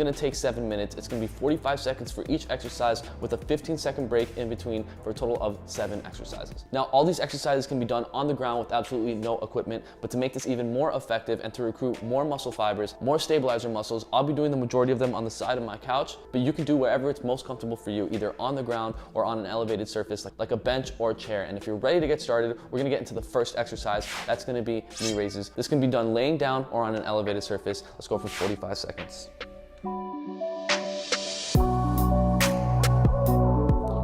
Gonna take 7 minutes. It's gonna be 45 seconds for each exercise with a 15-second break in between for a total of 7 exercises. Now, all these exercises can be done on the ground with absolutely no equipment, but to make this even more effective and to recruit more muscle fibers, more stabilizer muscles, I'll be doing the majority of them on the side of my couch, but you can do wherever it's most comfortable for you, either on the ground or on an elevated surface like a bench or a chair. And if you're ready to get started, we're gonna get into the first exercise. That's gonna be knee raises. This can be done laying down or on an elevated surface. Let's go for 45 seconds.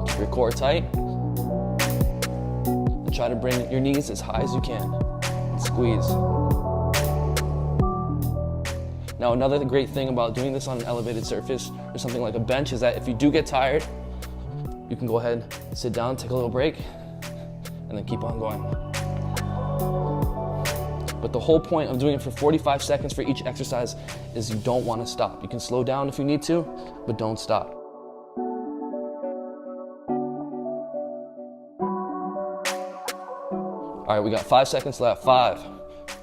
Keep your core tight and try to bring your knees as high as you can and squeeze. Now, another great thing about doing this on an elevated surface or something like a bench is that if you do get tired, you can go ahead, sit down, take a little break, and then keep on going. But the whole point of doing it for 45 seconds for each exercise is you don't want to stop. You can slow down if you need to, but don't stop. All right, we got 5 seconds left. 5,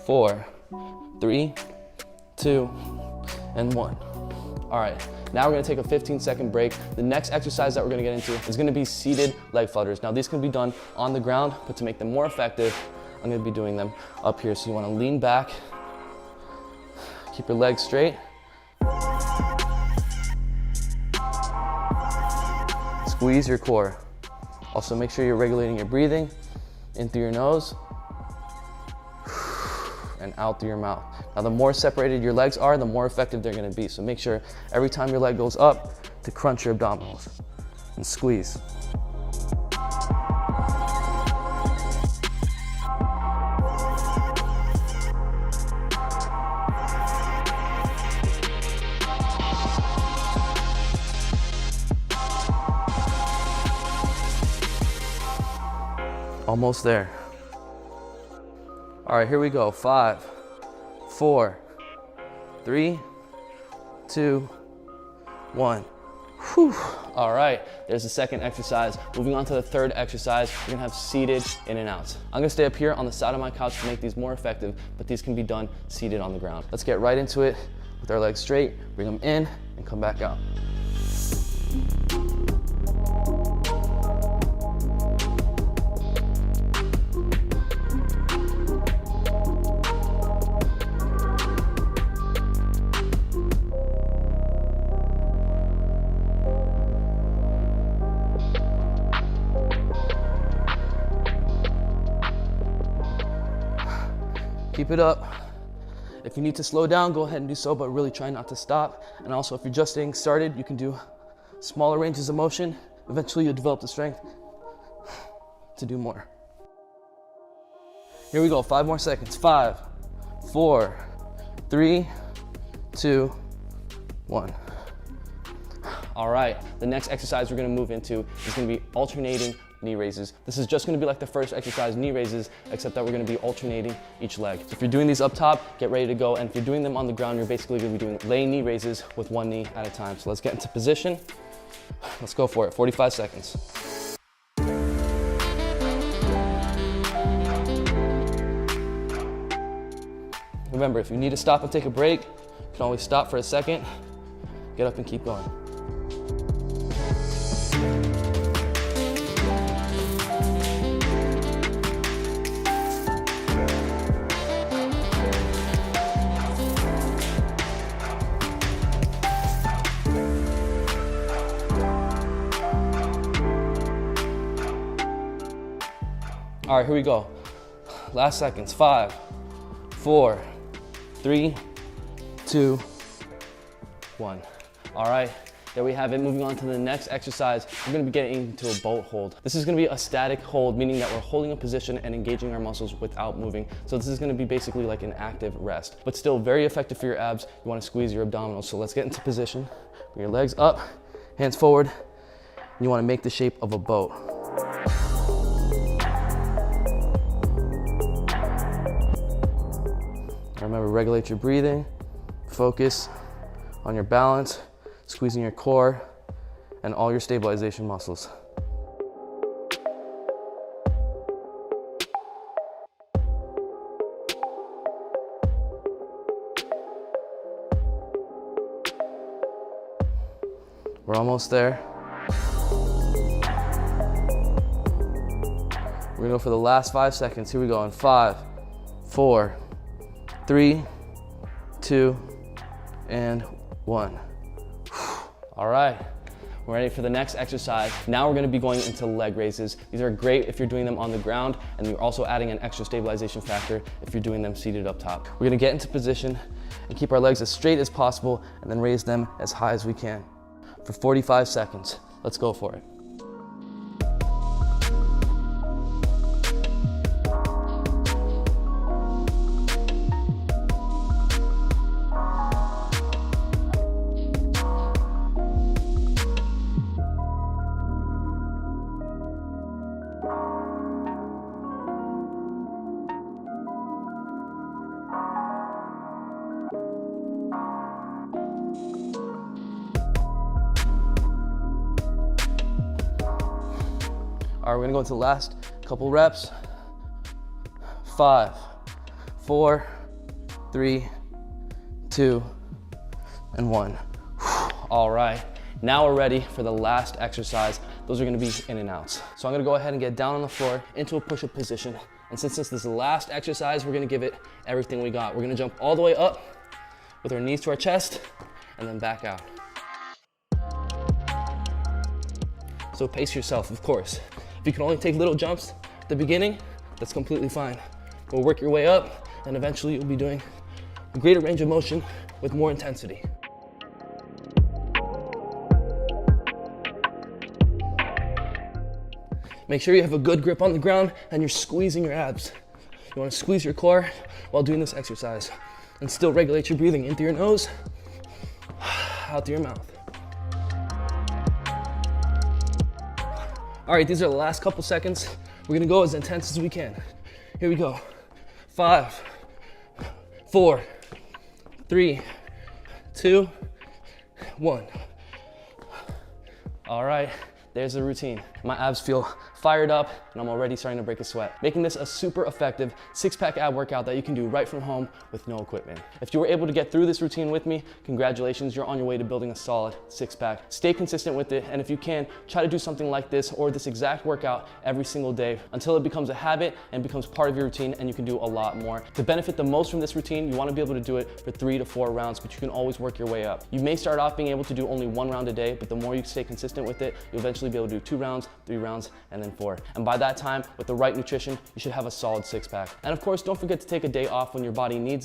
4, 3, 2, and 1. All right, now we're gonna take a 15-second break. The next exercise that we're gonna get into is gonna be seated leg flutters. Now, these can be done on the ground, but to make them more effective, I'm gonna be doing them up here. So you wanna lean back, keep your legs straight. Squeeze your core. Also make sure you're regulating your breathing in through your nose and out through your mouth. Now, the more separated your legs are, the more effective they're gonna be. So make sure every time your leg goes up to crunch your abdominals and squeeze. Almost there. All right, here we go. 5, 4, 3, 2, 1. Whew. All right, there's the second exercise. Moving on to the third exercise, we're gonna have seated in and outs. I'm gonna stay up here on the side of my couch to make these more effective, but these can be done seated on the ground. Let's get right into it with our legs straight, bring them in and come back out. Keep it up. If you need to slow down, go ahead and do so, but really try not to stop. And also, if you're just getting started, you can do smaller ranges of motion. Eventually, you'll develop the strength to do more. Here we go, 5 more seconds. 5, 4, 3, 2, 1. All right, the next exercise we're gonna move into is gonna be alternating knee raises. This is just gonna be like the first exercise, knee raises, except that we're gonna be alternating each leg. So if you're doing these up top, get ready to go. And if you're doing them on the ground, you're basically gonna be doing laying knee raises with one knee at a time. So let's get into position. Let's go for it, 45 seconds. Remember, if you need to stop and take a break, you can always stop for a second, get up and keep going. All right, here we go. Last seconds. 5, 4, 3, 2, 1. All right, there we have it. Moving on to the next exercise, we're gonna be getting into a boat hold. This is gonna be a static hold, meaning that we're holding a position and engaging our muscles without moving. So this is gonna be basically like an active rest, but still very effective for your abs. You wanna squeeze your abdominals. So let's get into position. Bring your legs up, hands forward. And you wanna make the shape of a boat. Remember, regulate your breathing, focus on your balance, squeezing your core and all your stabilization muscles. We're almost there. We're gonna go for the last 5 seconds. Here we go in 5, 4, 3, 2, and 1. All right, we're ready for the next exercise. Now we're gonna be going into leg raises. These are great if you're doing them on the ground, and you're also adding an extra stabilization factor if you're doing them seated up top. We're gonna get into position and keep our legs as straight as possible, and then raise them as high as we can for 45 seconds. Let's go for it. All right, we're gonna go into the last couple reps. 5, 4, 3, 2, and 1. All right, now we're ready for the last exercise. Those are gonna be in and outs. So I'm gonna go ahead and get down on the floor into a push-up position. And since this is the last exercise, we're gonna give it everything we got. We're gonna jump all the way up with our knees to our chest and then back out. So pace yourself, of course. If you can only take little jumps at the beginning, that's completely fine. We'll work your way up, and eventually you'll be doing a greater range of motion with more intensity. Make sure you have a good grip on the ground and you're squeezing your abs. You want to squeeze your core while doing this exercise and still regulate your breathing into your nose, out through your mouth. All right, these are the last couple seconds. We're gonna go as intense as we can. Here we go. 5, 4, 3, 2, 1. All right, there's the routine. My abs feel fired up and I'm already starting to break a sweat, making this a super effective 6-pack ab workout that you can do right from home with no equipment. If you were able to get through this routine with me, congratulations, you're on your way to building a solid 6-pack. Stay consistent with it, and if you can, try to do something like this or this exact workout every single day until it becomes a habit and becomes part of your routine, and you can do a lot more. To benefit the most from this routine, you want to be able to do it for 3 to 4 rounds, but you can always work your way up. You may start off being able to do only 1 round a day, but the more you stay consistent with it, you'll eventually be able to do 2 rounds, 3 rounds, and then 4. And by that time, with the right nutrition, you should have a solid 6-pack. And of course, don't forget to take a day off when your body needs